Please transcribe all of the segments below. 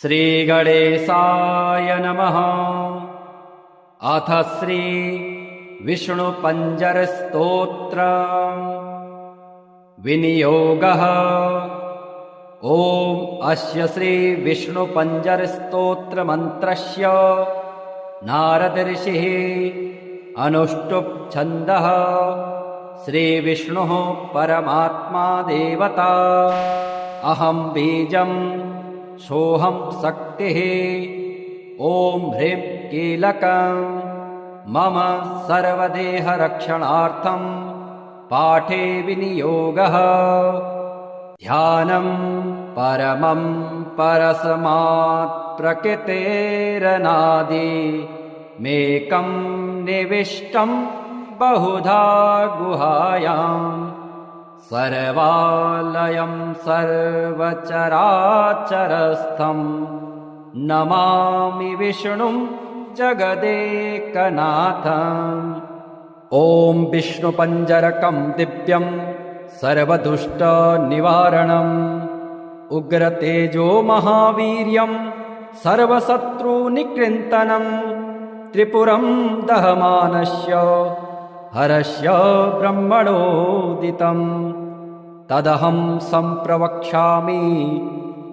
श्रीगणेशाय नमः। अथ श्री विष्णुपञ्जरस्तोत्र विनियोगः। ॐ अस्य श्री विष्णुपञ्जरस्तोत्रमन्त्रस्य नारदऋषिः अनुष्टुप् छन्दः। श्रीविष्णुः परमात्मा देवता। अहं बीजं सोऽहं शक्तिः। ॐ ह्रीं कीलकं मम सर्वदेहरक्षणार्थं पाठे विनियोगः। ध्यानं परमं परस्मात् प्रकृतेरनादि मेकं निविष्टं बहुधा गुहायाम् सर्वालयं सर्वचराचरस्थं नमामि विष्णुं जगदेकनाथम्। ॐ विष्णुपञ्जरकं दिव्यं सर्वदुष्टनिवारणम् उग्रतेजो महावीर्यं सर्वशत्रुनिकृन्तनं त्रिपुरं दहमानस्य हरस्य ब्रह्मणोदितं तदहं सम्प्रवक्ष्यामि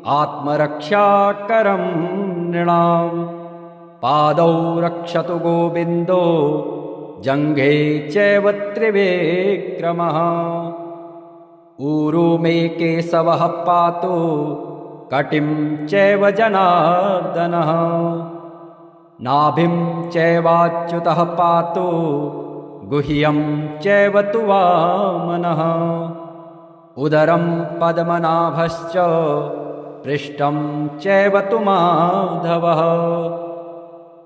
आत्मरक्षाकरं नृणाम्। पादौ रक्षतु गोविन्दो जङ्घे चैव त्रिविक्रमः। ऊरू मे केशवः पातु कटिं चैव जनार्दनः। नाभिं चैवाच्युतः पातु गुह्यं चैव तु वामनः। उदरं पद्मनाभश्च पृष्ठं चैव तु माधवः।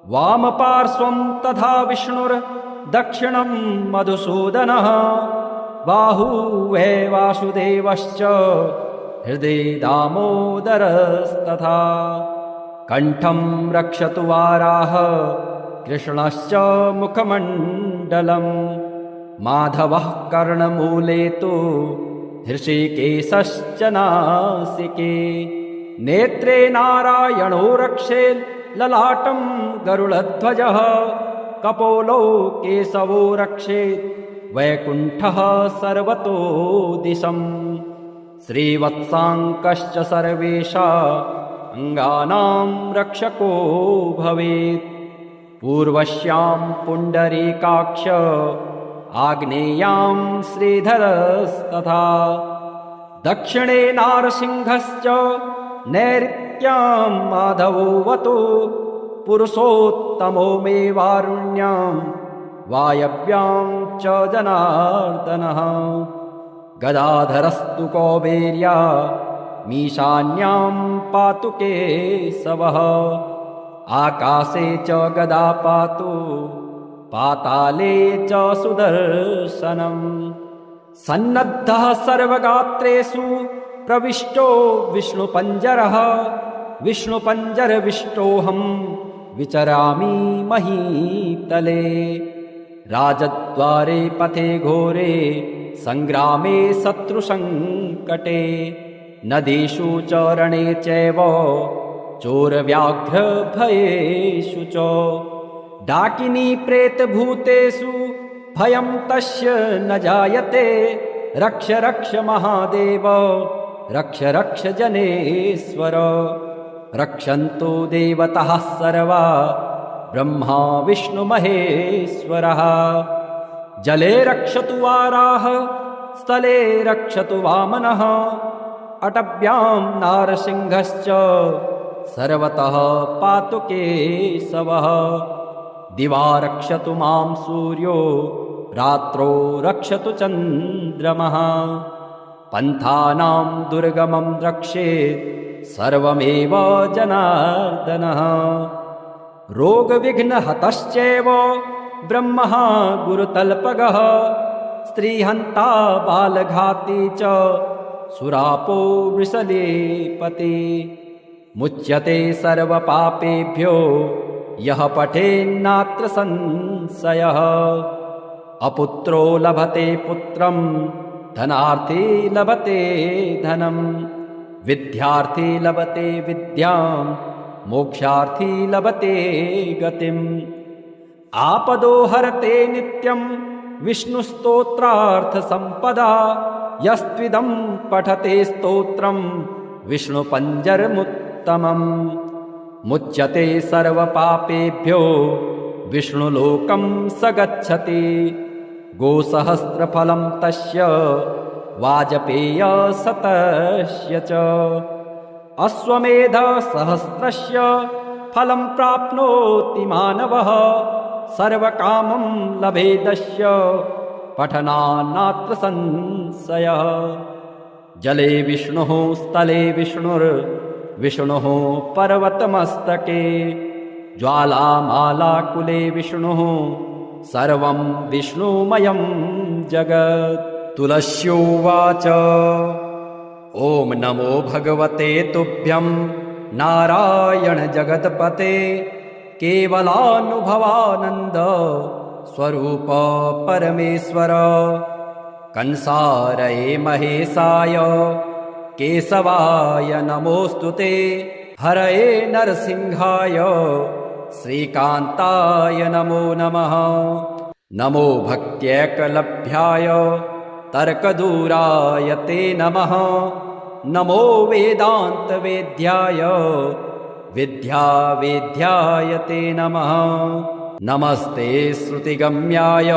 वामपार्श्वं तथा विष्णुर्दक्षिणं मधुसूदनः। बाहुवे वासुदेवश्च हृदि दामोदरस्तथा। कण्ठं रक्षतु वाराह कृष्णश्च मुखमण्डलम्। माधवः कर्णमूले तु हृषीकेशश्च नासिके। नेत्रे नारायणो रक्षेत् ललाटं गरुडध्वजः। कपोलौ केशवो रक्षेत् वैकुण्ठः सर्वतो दिशम्। श्रीवत्साङ्कश्च सर्वेषाङ्गानां रक्षको भवेत्। पूर्वस्यां पुण्डरीकाक्ष आग्नेयां श्रीधरस्तथा। दक्षिणे नारसिंहश्च नैऋत्यां माधवोऽवतु। पुरुषोत्तमो मे वारुण्यां वायव्यां च जनार्दनः। गदाधरस्तु कौबेर्या मीशान्यां पातु केशवः। आकाशे च गदा पातु पाताले च सुदर्शनम्। सन्नद्धः सर्वगात्रेषु प्रविष्टो विष्णुपञ्जरः। विष्णुपञ्जरविष्टोऽहं विचरामि महीतले। राजद्वारे पथे घोरे सङ्ग्रामे शत्रुसङ्कटे। नदीषु च रणे चैव चोरव्याघ्रभयेषु च। डाकिनी प्रेतभूतेषु भयं तस्य न जायते। रक्ष रक्ष महादेव रक्ष रक्ष जनेश्वर। रक्षन्तु देवताः सर्वा ब्रह्मा विष्णुमहेश्वरः। जले रक्षतु वाराह स्थले रक्षतु वामनः। अटव्यां नारसिंहश्च सर्वतः पातु केशवः। दिवा रक्षतु मां सूर्यो रात्रौ रक्षतु चन्द्रमः। पन्थानां दुर्गमं रक्षेत् सर्वमेव जनार्दनः। रोगविघ्नहतश्चैव ब्रह्मः गुरुतल्पगः। स्त्रीहन्ता बालघाती च सुरापो वृषलेपति। मुच्यते सर्वपापेभ्यो यः पठेन्नात्र संशयः। अपुत्रो लभते पुत्रं धनार्थी लभते धनम्। विद्यार्थी लभते विद्यां मोक्षार्थी लभते गतिम् आपदो हरते नित्यं विष्णुस्तोत्रार्थसम्पदा यस्त्विदं पठते स्तोत्रं विष्णुपञ्जरमुत्तमम् मुच्यते सर्वपापेभ्यो विष्णुलोकं स गच्छति गोसहस्रफलं तस्य वाजपेयशतस्य च अश्वमेधसहस्रस्य फलं प्राप्नोति मानवः सर्वकामं लभेदस्य पठनान्नात्र संशयः जले विष्णुः स्थले विष्णुर्विष्णुः पर्वतमस्तके ज्वालामालाकुले विष्णुः सर्वं विष्णुमयं जगत् तुलस्योवाच ॐ नमो भगवते तुभ्यं नारायण जगत्पते केवलानुभवानन्द स्वरूप परमेश्वर कंसारये महेशाय केशवाय नमोऽस्तुते हरये नरसिंहाय श्रीकान्ताय नमो नमः नमो भक्त्यैकलभ्याय तर्कदूराय ते नमः नमो वेदान्तवेद्याय विद्यावेद्याय ते नमः नमस्ते श्रुतिगम्याय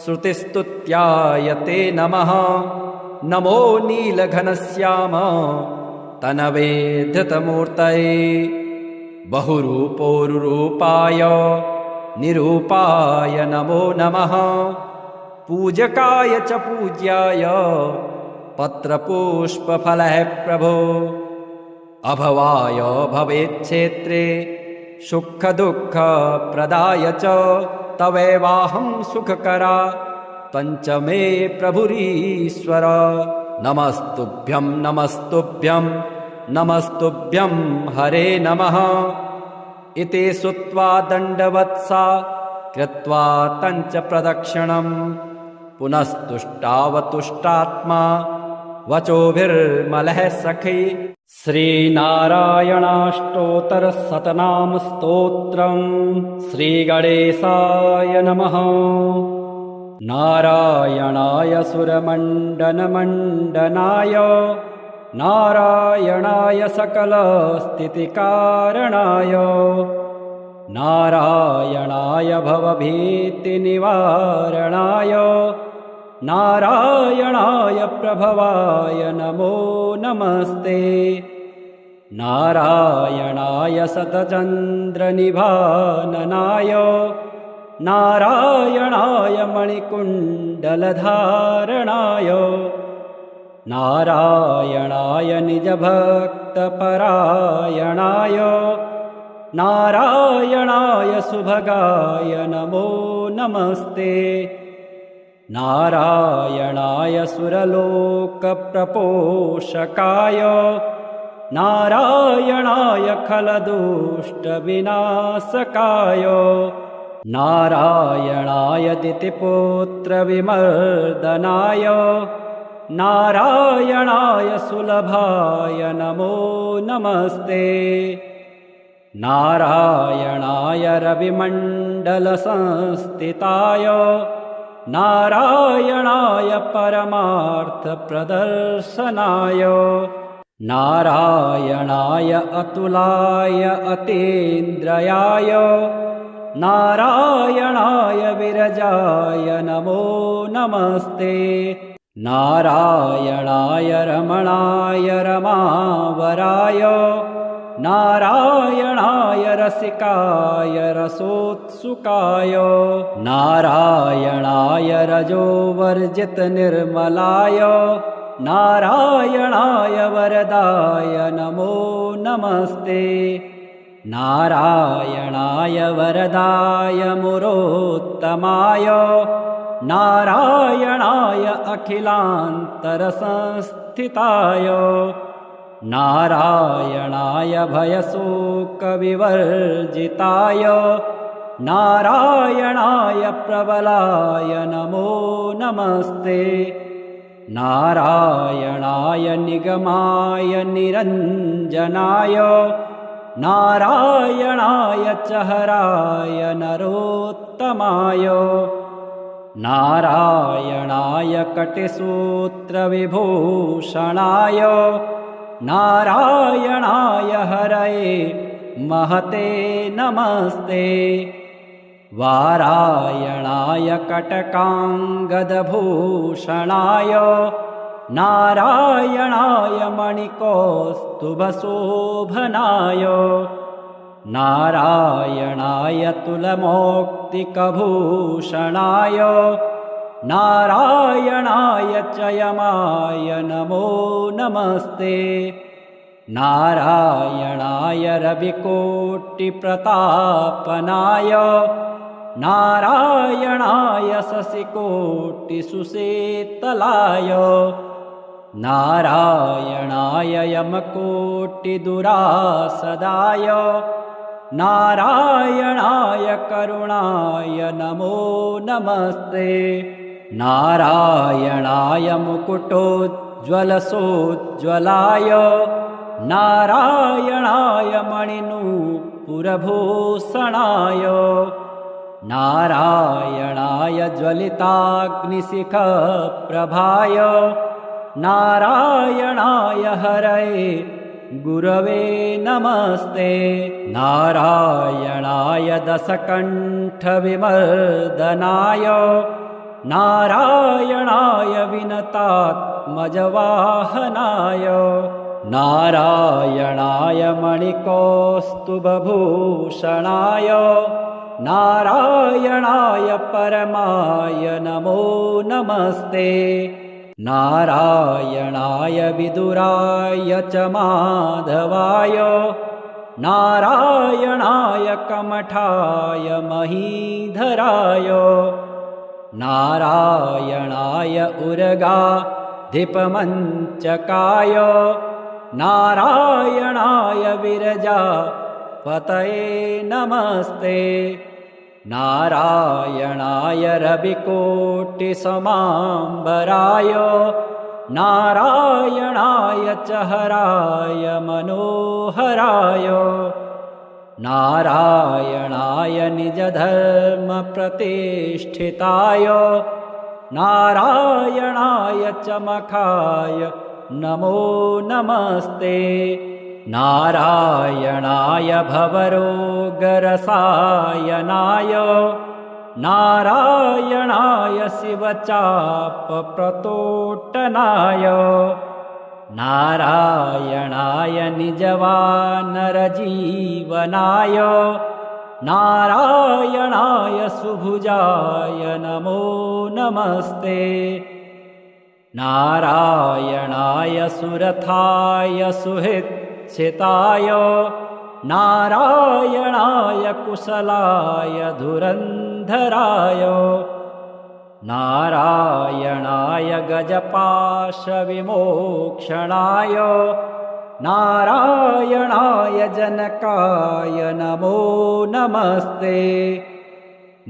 श्रुतिस्तुत्याय ते नमः नमो नीलघनश्याम तनवे धृतमूर्तये बहुरूपोरुरूपाय निरूपाय नमो नमः पूजकाय च पूज्याय पत्रपुष्पफलः प्रभो अभवाय भवेच्छेत्रे सुखदुःखप्रदाय च तवैवाहं सुखकरा पञ्चमे प्रभुरीश्वर नमस्तुभ्यं नमस्तुभ्यं नमस्तुभ्यं हरे नमः इति श्रुत्वा दण्डवत्सा कृत्वा तञ्च प्रदक्षिणं पुनस्तुष्टावतुष्टात्मा वचोभिर्मलः सखी श्रीनारायणाष्टोत्तरशतनाम स्तोत्रम् श्रीगणेशाय नमः नारायणाय सुरमण्डनमण्डनाय नारायणाय सकलस्थितिकारणाय नारायणाय भवभीतिनिवारणाय नारायणाय प्रभवाय नमो नमस्ते नारायणाय शतचन्द्रनिभाननाय नारायणाय मणिकुण्डलधारणाय नारायणाय निजभक्तपरायणाय नारायणाय सुभगाय नमो नमस्ते नारायणाय सुरलोकप्रपोषकाय नारायणाय खलदुष्टविनाशकाय नारायणाय दितिपुत्रविमर्दनाय नारायणाय सुलभाय नमो नमस्ते नारायणाय रविमण्डलसंस्थिताय नारायणाय परमार्थप्रदर्शनाय नारायणाय अतुलाय अतीन्द्रियाय नारायणाय विरजाय नमो नमस्ते नारायणाय रमणाय रमावराय नारायणाय रसिकाय रसोत्सुकाय नारायणाय रजोवर्जितनिर्मलाय नारायणाय वरदाय नमो नमस्ते नारायणाय वरदाय मुरोत्तमाय नारायणाय अखिलान्तरसंस्थिताय नारायणाय भयशोकविवर्जिताय नारायणाय प्रबलाय नमो नमस्ते नारायणाय निगमाय निरञ्जनाय नारायणाय च हराय नरोत्तमाय नारायणाय कटिसूत्रविभूषणाय नारायणाय हरये महते नमस्ते वारायणाय कटकाङ्गदभूषणाय नारायणाय मणिकौस्तुभशोभनाय नारायणाय तुलमौक्तिकभूषणाय नारायणाय च यमाय नमो नमस्ते नारायणाय रविकोटिप्रतापनाय नारायणाय शशिकोटिसुशीतलाय नारायणाय यमकोटिदुरासदाय नारायणाय करुणाय नमो नमस्ते नारायणाय मुकुटोज्ज्वलसोज्ज्वलाय नारायणाय मणिनूपुरभूषणाय नारायणाय ज्वलिताग्निशिखप्रभाय नारायणाय हरये गुरवे नमस्ते नारायणाय दशकण्ठविमर्दनाय नारायणाय विनतात्मजवाहनाय नारायणाय मणिकौस्तुभभूषणाय नारायणाय परमाय नमो नमस्ते नारायणाय विदुराय च माधवाय नारायणाय कमठाय महीधराय नारायणाय उर्गाधिपमञ्चकाय नारायणाय विरजापतये नमस्ते नारायणाय रविकोटिसमाम्बराय नारायणाय च हराय मनोहराय नारायणाय निजधर्मप्रतिष्ठिताय नारायणाय च मखाय नमो नमस्ते नारायणाय भवरोगरसायनाय नारायणाय शिवचापप्रतोट्टनाय नारायणाय निजवानरजीवनाय नारायणाय सुभुजाय नमो नमस्ते नारायणाय सुरथाय सुहृच्छिताय नारायणाय कुशलाय धुरन्धराय नारायणाय गजपाशविमोक्षणाय नारायणाय जनकाय नमो नमस्ते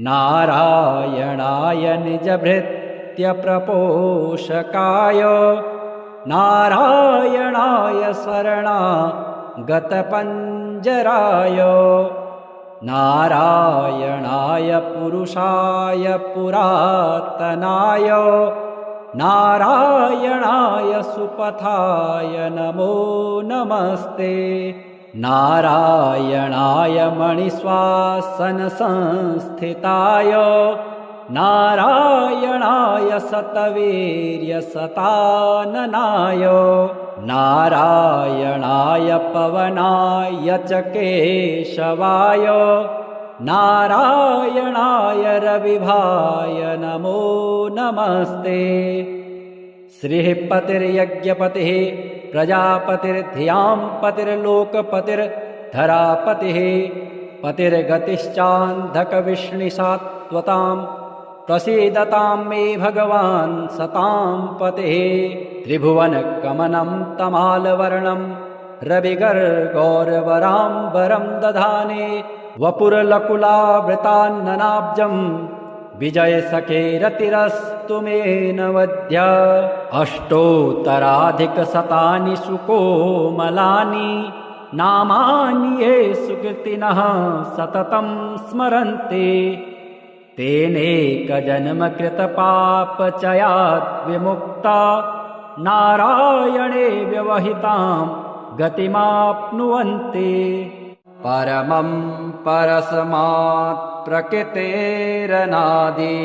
नारायणाय निजभृत्यप्रपोषकाय नारायणाय शरणागतपञ्जराय नारायणाय पुरुषाय पुरातनाय नारायणाय सुपथाय नमो नमस्ते नारायणाय मणिश्वासनसंस्थिताय नारायणाय शतवीर्यशताननाय नारायणाय पवनाय च केशवाय नारायणाय रविभाय नमो नमस्ते श्रीपतिर्यज्ञपतिः प्रजापतिर्धियां पतिर्लोकपतिर्धरापतिः पतिर्गतिश्चान्धकविष्णुसात्वतां प्रसीदतां मे भगवान् सतां पतिः त्रिभुवनकमनं तमालवर्णं रविगर्गौरवराम्बरं दधाने वपुरलकुलावृतान्ननाब्जं विजयसखेरतिरस्तु मे नवद्य अष्टोत्तराधिकशतानि सुकोमलानि नामानि ये सुकृतिनः सततं स्मरन्ति तेनेकजन्मकृतपापचयात् विमुक्ता नारायणे व्यवहितां गतिमाप्नुवन्ति परमं परस्मात् प्रकृतेरनादि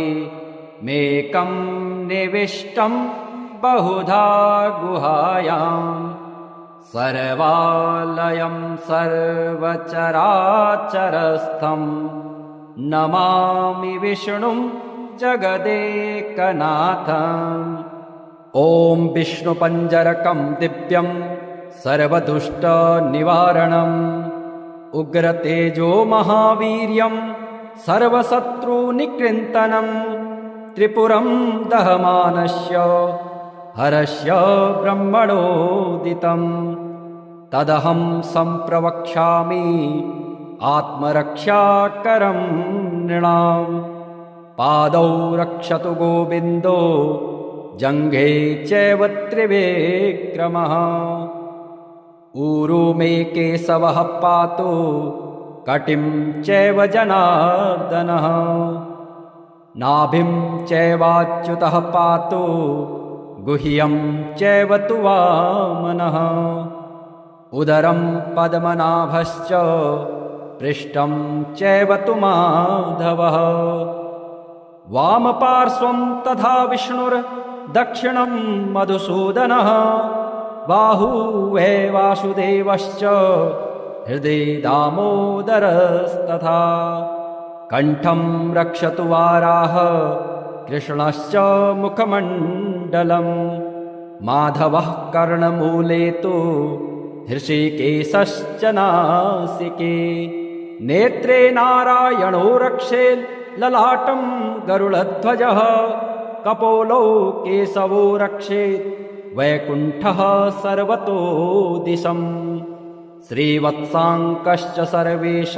मेकं निविष्टं बहुधा गुहायाम् सर्वालयं सर्वचराचरस्थं नमामि विष्णुं जगदेकनाथम् ॐ विष्णुपञ्जरकं दिव्यं सर्वदुष्टनिवारणम् उग्रतेजो महावीर्यं सर्वशत्रुनिकृन्तनं त्रिपुरं दहमानस्य हरस्य ब्रह्मणोदितं तदहं सम्प्रवक्ष्यामि आत्मरक्षाकरं नृणाम् पादौ रक्षतु गोविन्दो जङ्घे चैव त्रिविक्रमः ऊरू मे केशवः पातु कटिं चैव जनार्दनः नाभिं चैवाच्युतः पातु गुह्यं चैव तु वामनः उदरं पद्मनाभश्च पृष्ठं चैव तु माधवः वामपार्श्वं तथा विष्णुर्दक्षिणं मधुसूदनः बाहुवे वासुदेवश्च हृदि दामोदरस्तथा कण्ठं रक्षतु वाराह कृष्णश्च मुखमण्डलम् माधवः कर्णमूले तु हृषिकेशश्च नासिके नेत्रे नारायणो रक्षेत् ललाटं गरुडध्वजः कपोलौ केशवो रक्षेत् वैकुण्ठः सर्वतो दिशम् श्रीवत्साङ्कश्च सर्वेषाङ्गानां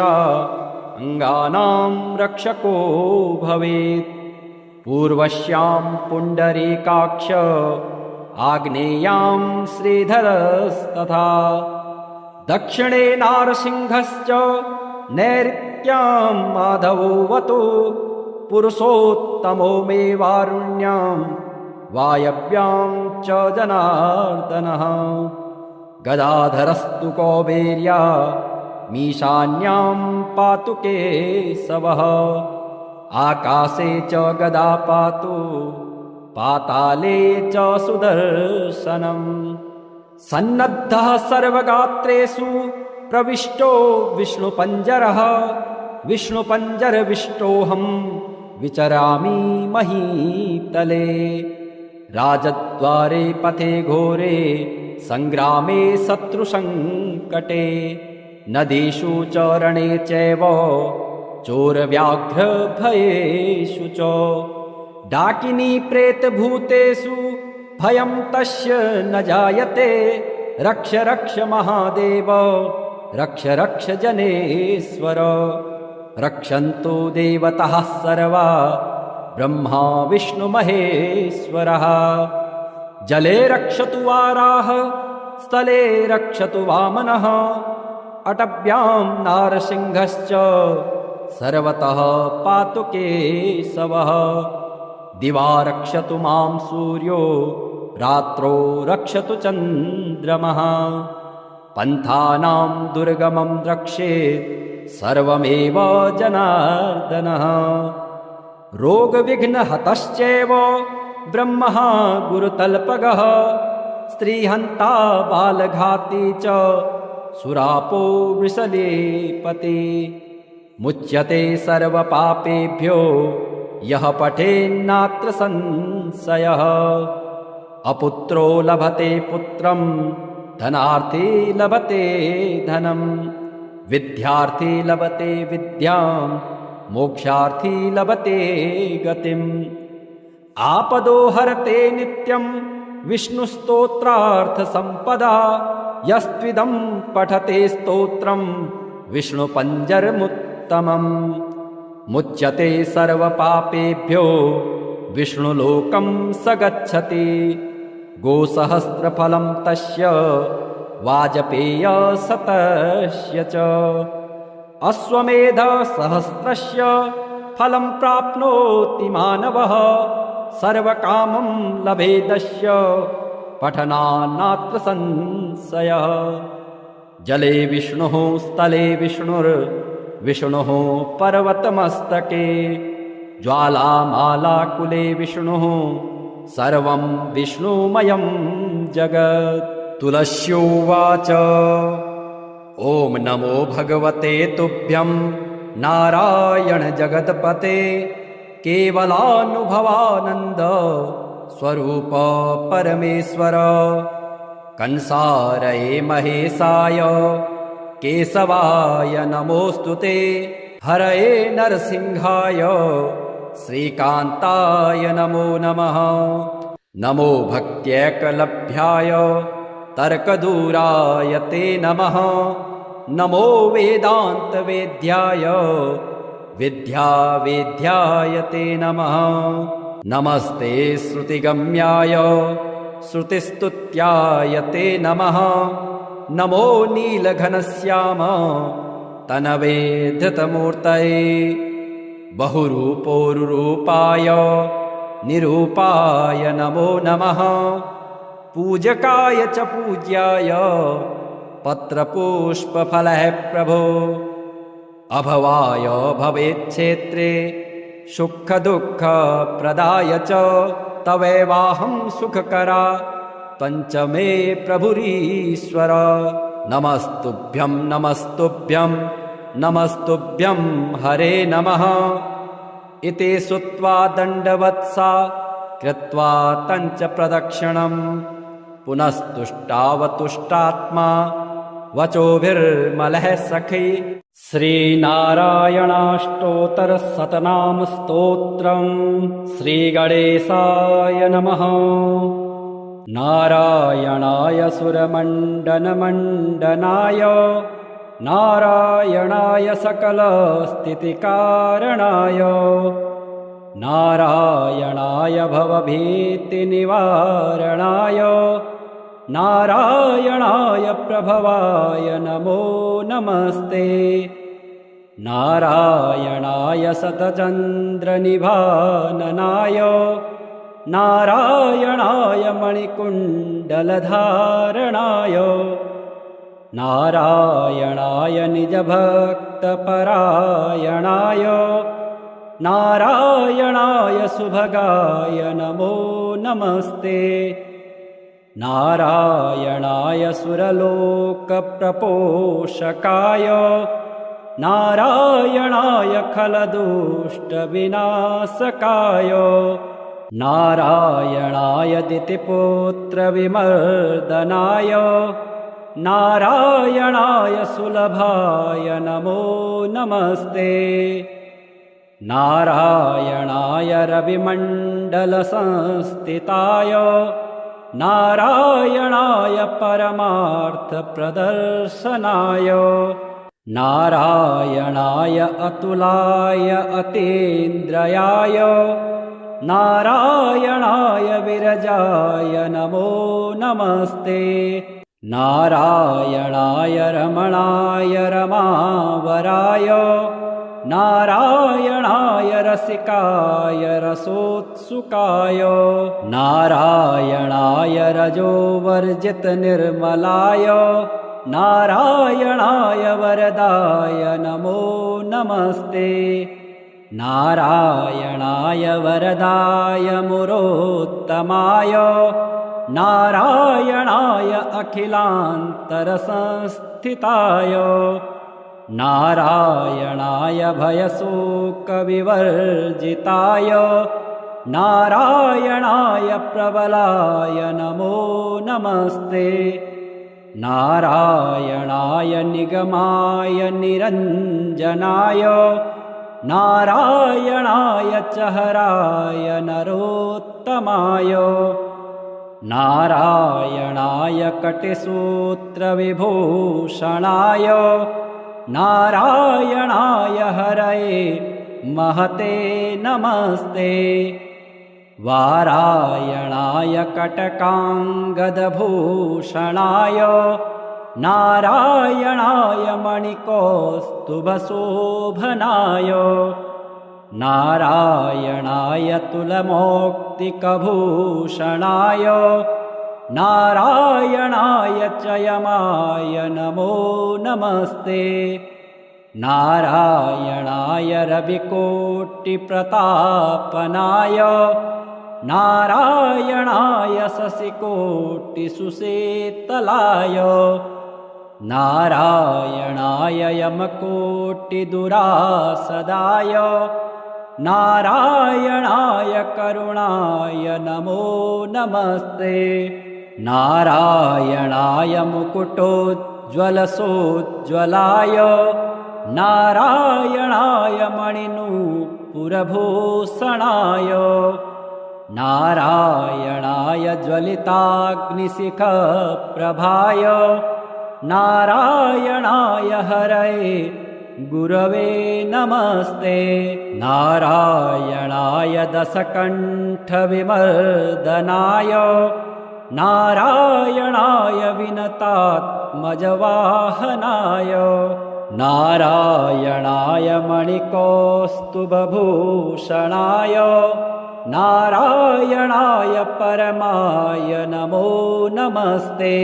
रक्षको भवेत् पूर्वस्यां पुण्डरीकाक्ष आग्नेयां श्रीधरस्तथा दक्षिणे नारसिंहश्च नैऋत्यां माधवोऽवतु पुरुषोत्तमो मे वारुण्यां वायव्यां च जनार्दनः गदाधरस्तु कौबेर्या मीशान्यां पातु केशवः आकाशे च गदा पातु पाताले च सुदर्शनम् सन्नद्धः सर्वगात्रेषु प्रविष्टो विष्णुपञ्जरः विष्णुपञ्जरविष्टोऽहं विचरामि महीतले राजद्वारे पथे घोरे सङ्ग्रामे शत्रुसङ्कटे नदीषु च रणे चैव चोरव्याघ्रभयेषु च डाकिनी प्रेतभूतेषु भयं तस्य न जायते रक्ष रक्ष महादेव रक्ष रक्ष जनेश्वर रक्षन्तु देवताः सर्वा ब्रह्मा विष्णुमहेश्वरः जले रक्षतु वाराह स्थले रक्षतु वामनः अटव्यां नारसिंहश्च सर्वतः पातु केशवः दिवा रक्षतु मां सूर्यो रात्रौ रक्षतु चन्द्रमः पन्थानां दुर्गमं रक्षेत् सर्वमेव जनार्दनः रोगविघ्नहतश्चैव ब्रह्मः गुरुतल्पगः स्त्रीहन्ता बालघाती च सुरापो वृषलेपते मुच्यते सर्वपापेभ्यो यः पठेन्नात्र संशयः अपुत्रो लभते पुत्रं धनार्थी लभते धनं विद्यार्थी लभते विद्यां मोक्षार्थी लभते गतिम् आपदो हरते नित्यं विष्णुस्तोत्रार्थसम्पदा यस्त्विदं पठते स्तोत्रं विष्णुपञ्जरमुत्तमम् मुच्यते सर्वपापेभ्यो विष्णुलोकं स गच्छति। गोसहस्रफलं तस्य वाजपेयशतस्य च। अश्वमेधसहस्रस्य फलं प्राप्नोति मानवः। सर्वकामं लभेदस्य पठनान्नात्र संशयः। जले विष्णुः स्थले विष्णुर्विष्णुः पर्वतमस्तके। ज्वालामालाकुले विष्णुः सर्वं विष्णुमयं जगत्। तुलस्योवाच ॐ नमो भगवते तुभ्यं नारायण जगत्पते। केवलानुभवानन्द स्वरूप परमेश्वर। कंसारये महेशाय केशवाय नमोऽस्तुते। हरये नरसिंहाय श्रीकान्ताय नमो नमः। नमो भक्त्यैकलभ्याय तर्कदूराय ते नमः। नमो वेदान्तवेद्याय विद्यावेद्याय ते नमः। नमस्ते श्रुतिगम्याय श्रुतिस्तुत्याय ते नमः। नमो नीलघनश्याम तनवे धृतमूर्तये। बहुरूपोरुरूपाय निरूपाय नमो नमः। पूजकाय च पूज्याय पत्रपुष्पफलः प्रभो। अभवाय भवेच्छेत्रे सुखदुःखप्रदाय च। तवैवाहं सुखकरा त्वञ्च मे प्रभुरीश्वर। नमस्तुभ्यं नमस्तुभ्यं नमस्तुभ्यं हरे नमः। इति श्रुत्वा दण्डवत्सा कृत्वा तञ्च प्रदक्षिणम्। पुनस्तुष्टावतुष्टात्मा वचोभिर्मलः सखी। श्रीनारायणाष्टोत्तरशतनाम स्तोत्रम्। श्रीगणेशाय नमः। नारायणाय सुरमण्डनमण्डनाय नारायणाय सकलस्थितिकारणाय नारायणाय भवभीतिनिवारणाय नारायणाय प्रभवाय नमो नमस्ते। नारायणाय शतचन्द्रनिभाननाय नारायणाय मणिकुण्डलधारणाय नारायणाय निजभक्तपरायणाय नारायणाय सुभगाय नमो नमस्ते। नारायणाय सुरलोकप्रपोषकाय नारायणाय खलदुष्टविनाशकाय नारायणाय दितिपुत्रविमर्दनाय नारायणाय सुलभाय नमो नमस्ते। नारायणाय रविमण्डलसंस्थिताय नारायणाय परमार्थप्रदर्शनाय नारायणाय अतुलाय अतीन्द्रियाय नारायणाय विरजाय नमो नमस्ते। नारायणाय रमणाय रमावराय नारायणाय रसिकाय रसोत्सुकाय नारायणाय रजोवर्जितनिर्मलाय नारायणाय वरदाय नमो नमस्ते। नारायणाय वरदाय मुरोत्तमाय नारायणाय अखिलान्तरसंस्थिताय नारायणाय भयशोकविवर्जिताय नारायणाय प्रबलाय नमो नमस्ते। नारायणाय निगमाय निरञ्जनाय नारायणाय चहराय नरोत्तमाय नारायणाय कटिसूत्रविभूषणाय नारायणाय हरये महते नमस्ते। वारायणाय कटकाङ्गदभूषणाय नारायणाय मणिकौस्तुभशोभनाय नारायणाय तुलमौक्तिकभूषणाय नारायणाय च यमाय नमो नमस्ते। नारायणाय रविकोटिप्रतापनाय नारायणाय शशिकोटिसुसेतलाय नारायणाय यमकोटिदुरासदाय नारायणाय करुणाय नमो नमस्ते। नारायणाय मुकुटोज्ज्वलसोज्ज्वलाय नारायणाय मणिनूपुरभूषणाय नारायणाय ज्वलिताग्निशिखप्रभाय नारायणाय हरये गुरवे नमस्ते। नारायणाय दशकण्ठविमर्दनाय नारायणाय विनतात्मजवाहनाय नारायणाय मणिकौस्तुभभूषणाय नारायणाय परमाय नमो नमस्ते।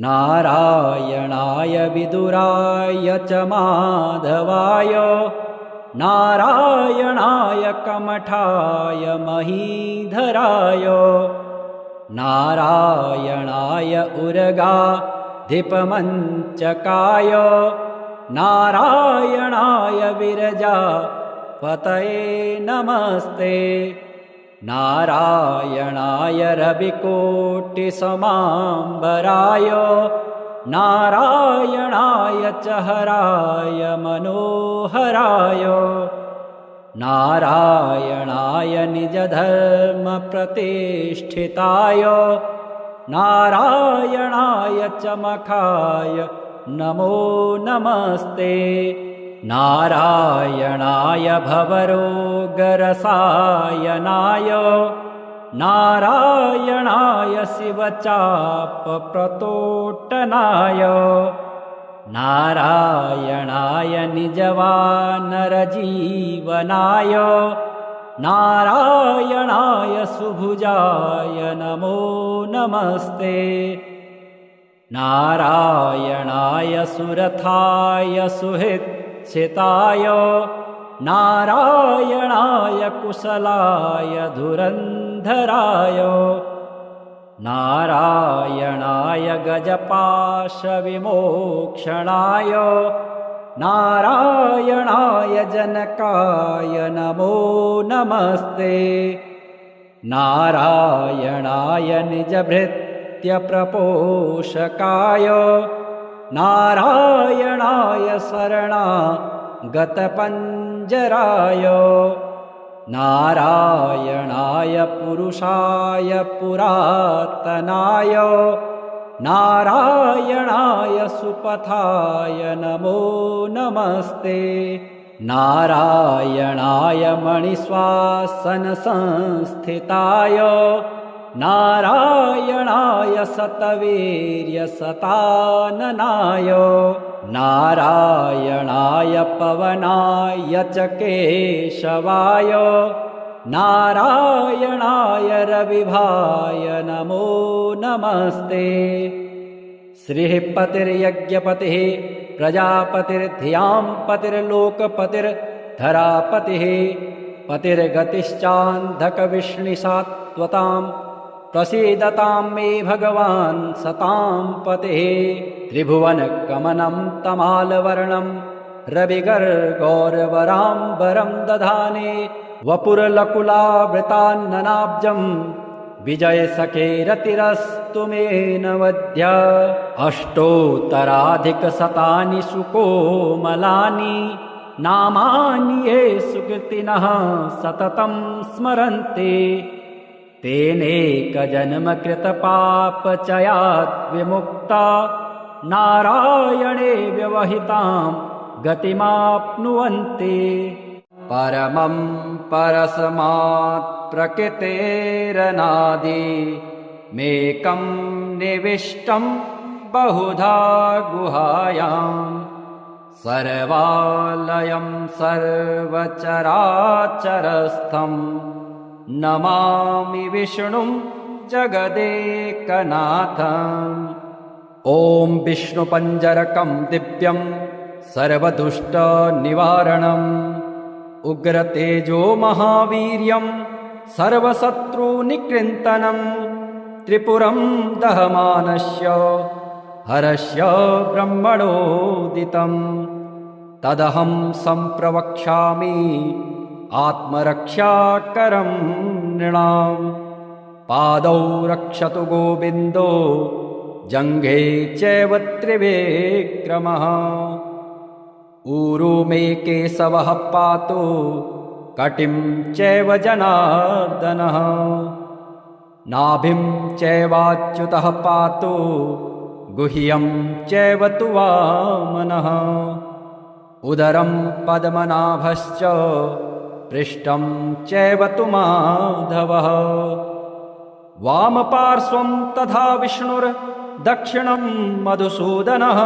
नारायणाय विदुराय च माधवाय नारायणाय कमठाय महीधराय नारायणाय उर्गाधिपमञ्चकाय नारायणाय विरजापतये नमस्ते। नारायणाय रविकोटिसमाम्बराय नारायणाय च हराय मनोहराय नारायणाय निजधर्मप्रतिष्ठिताय नारायणाय च मखाय नमो नमस्ते। नारायणाय भवरोगरसायनाय नारायणाय शिवचापप्रतोटनाय नारायणाय निजवानरजीवनाय नारायणाय सुभुजाय नमो नमस्ते। नारायणाय सुरथाय सुहृच्छिताय नारायणाय कुशलाय धुरन्धराय नारायणाय गजपाशविमोक्षणाय नारायणाय जनकाय नमो नमस्ते। नारायणाय निजभृत्यप्रपोषकाय नारायणाय शरणागतपञ्जराय नारायणाय पुरुषाय पुरातनाय नारायणाय सुपथाय नमो नमस्ते। नारायणाय मणिश्वासनसंस्थिताय नारायणाय शतवीर्यशताननाय नारायणाय पवनाय च केशवाय नारायणाय रविभाय नमो नमस्ते। श्रीः पतिर्यज्ञपतिः प्रजापतिर्धियां पतिर्लोकपतिर्धरापतिः पतिर्गतिश्चान्धकविष्णिसात्वतां प्रसीदतां मे भगवान् सतां पतिः। त्रिभुवनकमनं तमालवर्णं रविगर्गौरवराम्बरं दधाने वपुरलकुलावृतान्ननाब्जं विजयसखेरतिरस्तु मे नवद्य। अष्टोत्तराधिकशतानि सुकोमलानि नामानि ये सुकृतिनः सततं स्मरन्ति तेनेकजन्मकृतपापचयात् विमुक्ता नारायणे व्यवहितां गतिमाप्नुवन्ति। परमं परस्मात् प्रकृतेरनादि मेकं निविष्टं बहुधा गुहायाम् सर्वालयं सर्वचराचरस्थं नमामि विष्णुं जगदेकनाथम्। ॐ विष्णुपञ्जरकं दिव्यं सर्वदुष्टनिवारणम् उग्रतेजो महावीर्यं सर्वशत्रुनिकृन्तनम् त्रिपुरं दहमानस्य हरस्य ब्रह्मणोदितं तदहं सम्प्रवक्ष्यामि आत्मरक्षाकरं नृणाम्। पादौ रक्षतु गोविन्दो जङ्घे चैव त्रिविक्रमः ऊरू मे केशवः पातु कटिं चैव जनार्दनः नाभिं चैवाच्युतः पातु गुह्यं चैव तु वामनः उदरं पद्मनाभश्च पृष्ठं चैव तु माधवः वामपार्श्वं तथा विष्णुर्दक्षिणं मधुसूदनः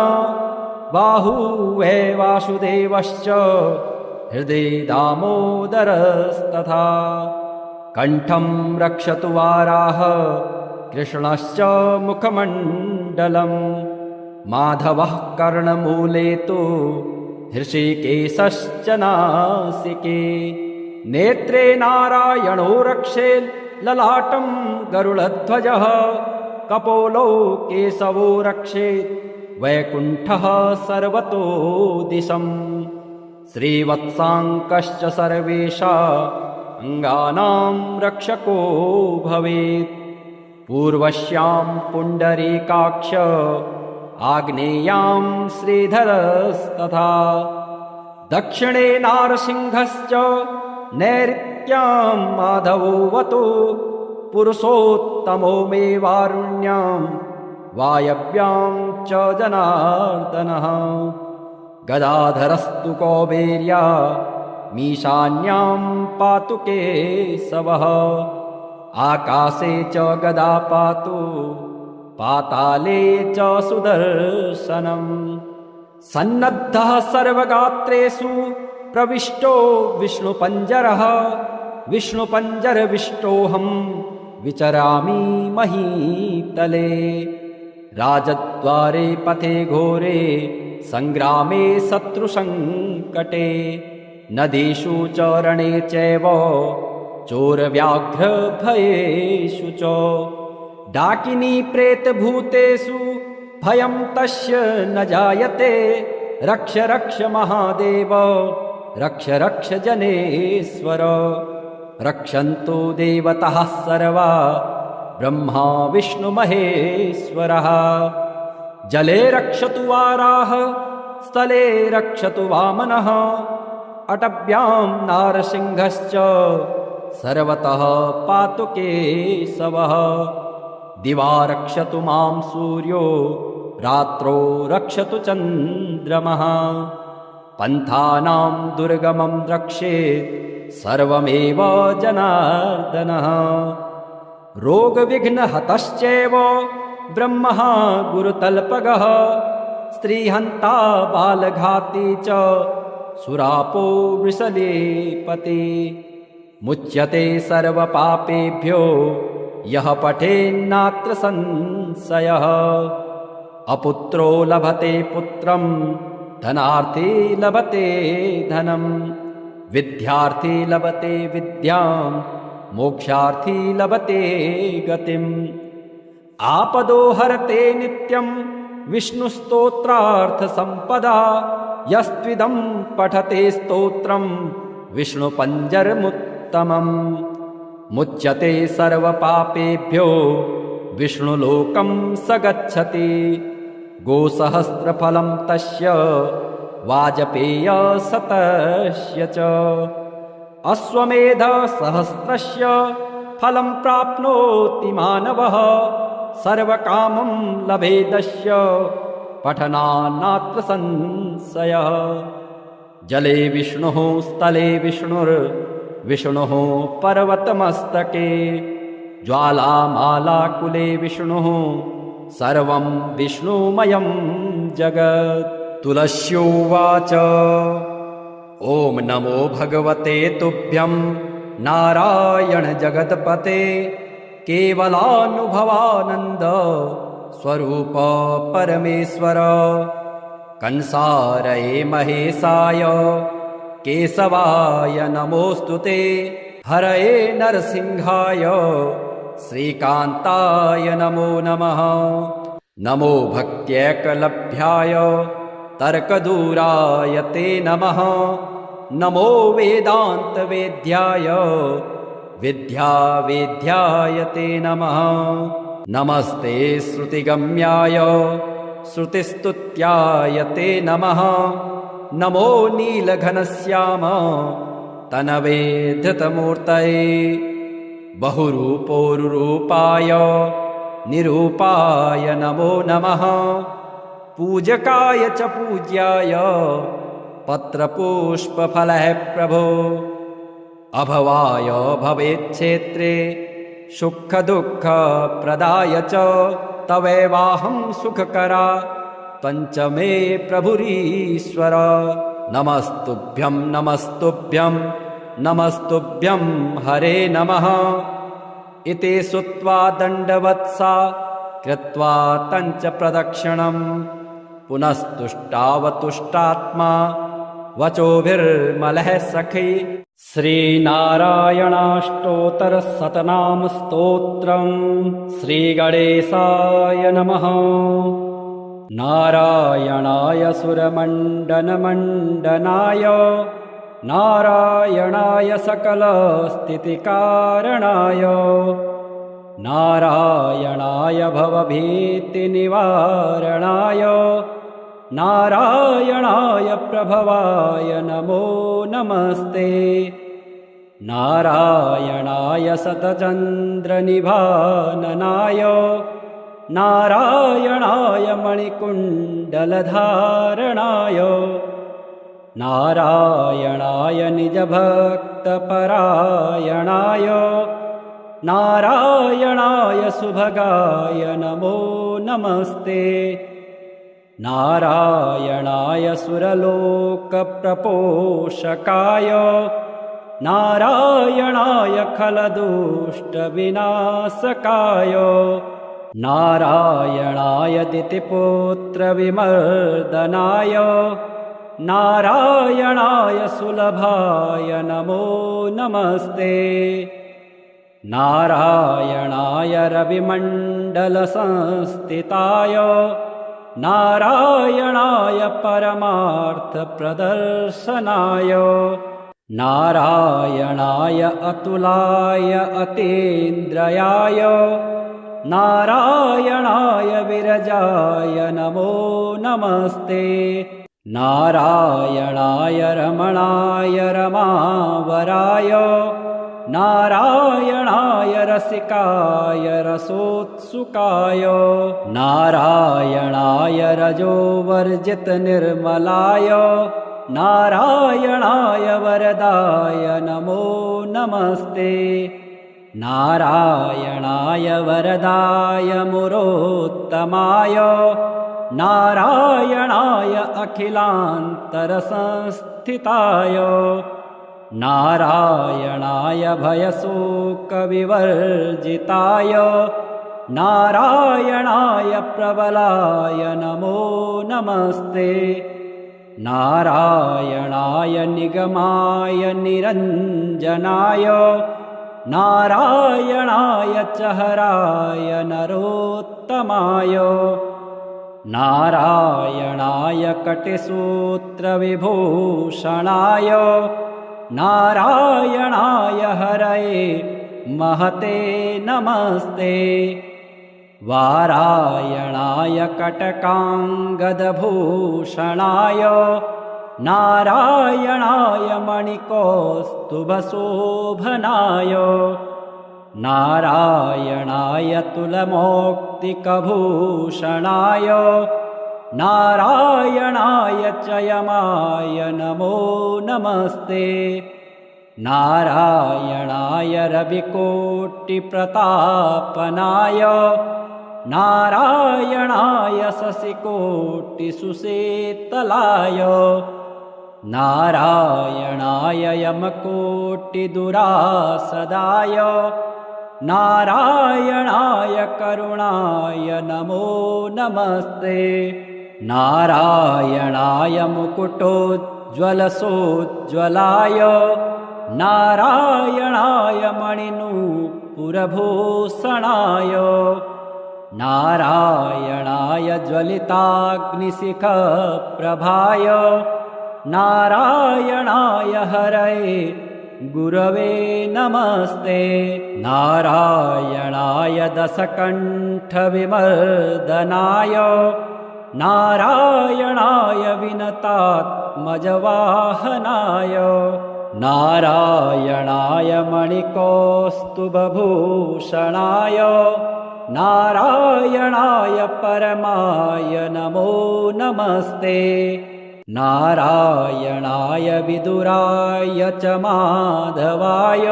बाहुवे वासुदेवश्च हृदि दामोदरस्तथा कण्ठं रक्षतु वाराह कृष्णश्च मुखमण्डलं माधवः कर्णमूले तु हृषिकेशश्च नासिके नेत्रे नारायणो रक्षेत् ललाटं गरुडध्वजः कपोलो केशवो रक्षेत् वैकुण्ठः सर्वतो दिशम् श्रीवत्साङ्कश्च सर्वेषाङ्गानां रक्षको भवेत् पूर्वस्यां पुण्डरीकाक्ष आग्नेयां श्रीधरस्तथा दक्षिणे नारसिंहश्च नैऋत्यां माधवोऽवतु पुरुषोत्तमो मे वारुण्यां वायव्यां च जनार्दनः गदाधरस्तु कौबेर्या मीशान्यां पातु केशवः आकाशे च गदा पातु पाताले च सुदर्शनम् सन्नद्धः सर्वगात्रेषु प्रविष्टो विष्णुपञ्जरः विष्णुपञ्जरविष्टोऽहं विचरामि महीतले राजद्वारे पथे घोरे सङ्ग्रामे शत्रुसङ्कटे नदीषु च रणे चैव चोरव्याघ्रभयेषु च डाकिनी प्रेतभूतेषु भयं तस्य न जायते रक्ष रक्ष महादेव रक्ष रक्ष जनेश्वर रक्षन्तु देवताः सर्वा ब्रह्मा विष्णुमहेश्वरः जले रक्षतु वाराह स्थले रक्षतु वामनः अटव्यां नारसिंहश्च सर्वतः पातु केशवः दिवा रक्षतु मां सूर्यो रात्रौ रक्षतु चन्द्रमः पन्थानां दुर्गमं रक्षेत् सर्वमेव जनार्दनः रोगविघ्नहतश्चैव ब्रह्मः गुरुतल्पगः स्त्रीहन्ता बालघाती च सुरापो वृषलेपते मुच्यते सर्वपापेभ्यो यः पठेन्नात्र संशयः अपुत्रो लभते पुत्रं धनार्थी लभते धनं विद्यार्थी लभते विद्यां मोक्षार्थी लभते गतिम् आपदो हरते नित्यं विष्णुस्तोत्रार्थसम्पदा यस्त्विदं पठते स्तोत्रं विष्णुपञ्जरमुत्तमम् मुच्यते सर्वपापेभ्यो विष्णुलोकं स गच्छति गोसहस्रफलं तस्य वाजपेयशतस्य च अश्वमेधसहस्रस्य फलं प्राप्नोति मानवः सर्वकामं लभेदस्य पठनान्नात्र संशयः जले विष्णुः स्थले विष्णुर्विष्णुः पर्वतमस्तके ज्वालामालाकुले विष्णुः सर्वं विष्णुमयं जगत्। तुलस्योवाच ॐ नमो भगवते तुभ्यं नारायण जगत्पते केवलानुभवानन्द स्वरूप परमेश्वर कंसारये महेशाय केशवाय नमोऽस्तुते हरये नरसिंहाय श्रीकान्ताय नमो नमः। नमो भक्त्यैकलभ्याय तर्कदूराय ते नमः। नमो वेदान्तवेद्याय विद्यावेद्याय ते नमः। नमस्ते श्रुतिगम्याय श्रुतिस्तुत्याय ते नमः। नमो नीलघनश्याम तनवे धृतमूर्तये बहुरूपोरुरूपाय निरूपाय नमो नमः। पूजकाय च पूज्याय पत्रपुष्पफलः प्रभो अभवाय भवेच्छेत्रे सुखदुःखप्रदाय च तवैवाहं सुखकरा पञ्चमे प्रभुरीश्वर। नमस्तुभ्यं नमस्तुभ्यं नमस्तुभ्यं हरे नमः। इति श्रुत्वा दण्डवत्सा कृत्वा तञ्च प्रदक्षिणम् पुनस्तुष्टावतुष्टात्मा वचोभिर्मलः सखी। श्रीनारायणाष्टोत्तरशतनाम स्तोत्रम् श्रीगणेशाय नमः। नारायणाय सुरमण्डनमण्डनाय नारायणाय सकलस्थितिकारणाय नारायणाय भवभीतिनिवारणाय नारायणाय प्रभवाय नमो नमस्ते। नारायणाय शतचन्द्रनिभाननाय नारायणाय मणिकुण्डलधारणाय नारायणाय निजभक्तपरायणाय नारायणाय सुभगाय नमो नमस्ते। नारायणाय सुरलोकप्रपोषकाय नारायणाय खलदुष्टविनाशकाय नारायणाय दितिपुत्रविमर्दनाय नारायणाय सुलभाय नमो नमस्ते। नारायणाय रविमण्डलसंस्थिताय नारायणाय परमार्थप्रदर्शनाय नारायणाय अतुलाय अतीन्द्रियाय नारायणाय विरजाय नमो नमस्ते। नारायणाय रमणाय रमावराय नारायणाय रसिकाय रसोत्सुकाय नारायणाय रजोवर्जितनिर्मलाय नारायणाय वरदाय नमो नमस्ते। नारायणाय वरदाय मुरोत्तमाय नारायणाय अखिलान्तरसंस्थिताय नारायणाय भयशोकविवर्जिताय नारायणाय प्रबलाय नमो नमस्ते। नारायणाय निगमाय निरञ्जनाय नारायणाय चहराय नरोत्तमाय नारायणाय कटिसूत्रविभूषणाय नारायणाय हरये महते नमस्ते। वारायणाय कटकाङ्गदभूषणाय नारायणाय मणिकौस्तुभशोभनाय नारायणाय तुलमौक्तिकभूषणाय नारायणाय च यमाय नमो नमस्ते। नारायणाय रविकोटिप्रतापनाय नारायणाय शशिकोटिसुसेतलाय नारायणाय यमकोटिदुरासदाय नारायणाय करुणाय नमो नमस्ते। नारायणाय मुकुटोज्ज्वलसोज्ज्वलाय नारायणाय मणिनूपुरभूषणाय नारायणाय ज्वलिताग्निशिखप्रभाय नारायणाय हरये गुरवे नमस्ते। नारायणाय दशकण्ठविमर्दनाय नारायणाय विनतात्मजवाहनाय नारायणाय मणिकौस्तुभभूषणाय नारायणाय परमाय नमो नमस्ते। नारायणाय विदुराय च माधवाय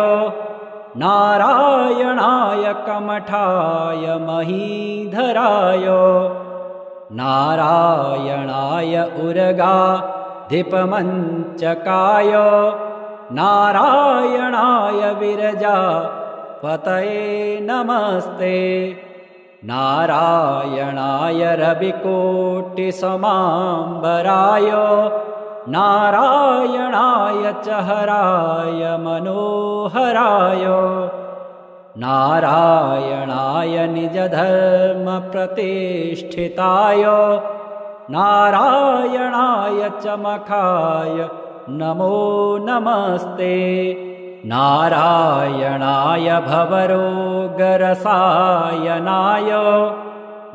नारायणाय कमठाय महीधराय नारायणाय उर्गाधिपमञ्चकाय नारायणाय विरजापतये नमस्ते। नारायणाय रविकोटिसमाम्बराय नारायणाय च हराय मनोहराय नारायणाय निजधर्मप्रतिष्ठिताय नारायणाय च मखाय नमो नमस्ते। नारायणाय भवरोगरसायनाय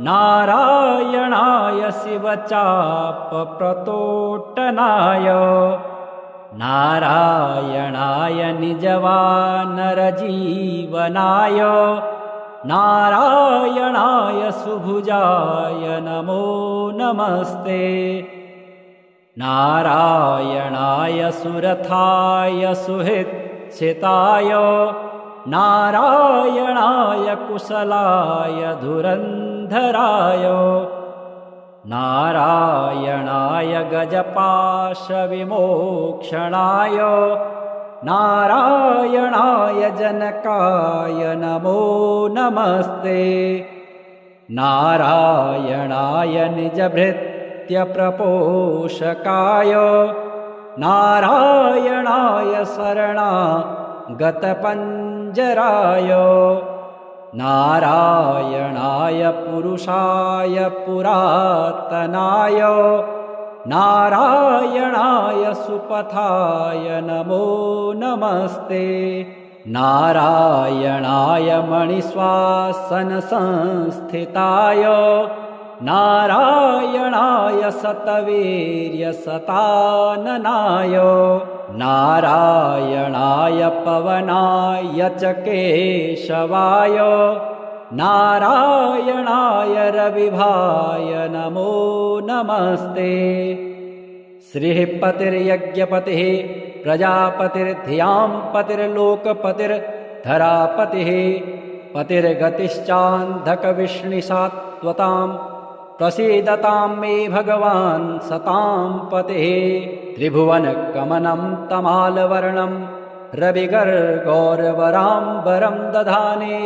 नारायणाय शिवचापप्रतोट्टनाय नारायणाय निजवानरजीवनाय नारायणाय सुभुजाय नमो नमस्ते। नारायणाय सुरथाय सुहृच्छिताय नारायणाय कुशलाय धुरन्धराय नारायणाय गजपाशविमोक्षणाय नारायणाय जनकाय नमो नमस्ते। नारायणाय निजभृत्यप्रपोषकाय नारायणाय शरणागतपञ्जराय नारायणाय पुरुषाय पुरातनाय नारायणाय सुपथाय नमो नमस्ते। नारायणाय मणिश्वासनसंस्थिताय नारायणाय शतवीर्यशताननाय नारायणाय पवनाय च केशवाय नारायणाय रविभाय नमो नमस्ते। श्रीः पतिर्यज्ञपतिः प्रजापतिर्धियां पतिर्लोकपतिर्धरापतिः पतिर्गतिश्चान्धकविष्णिसात्वतां प्रसीदतां मे भगवान् सतां पतिः। त्रिभुवनकमनं तमालवर्णं रविगर्गौरवराम्बरं दधाने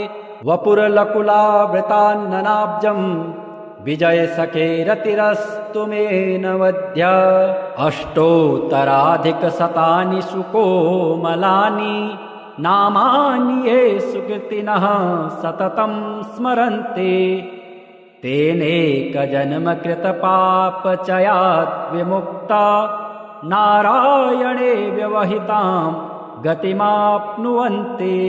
वपुरलकुलावृतान्ननाब्जं विजयसखेरतिरस्तु मे नवद्य। अष्टोत्तराधिकशतानि सुकोमलानि नामानि ये सुकृतिनः सततं स्मरन्ति तेनेकजन्मकृतपापचयात् विमुक्ता नारायणे व्यवहितां गतिमाप्नुवन्ति।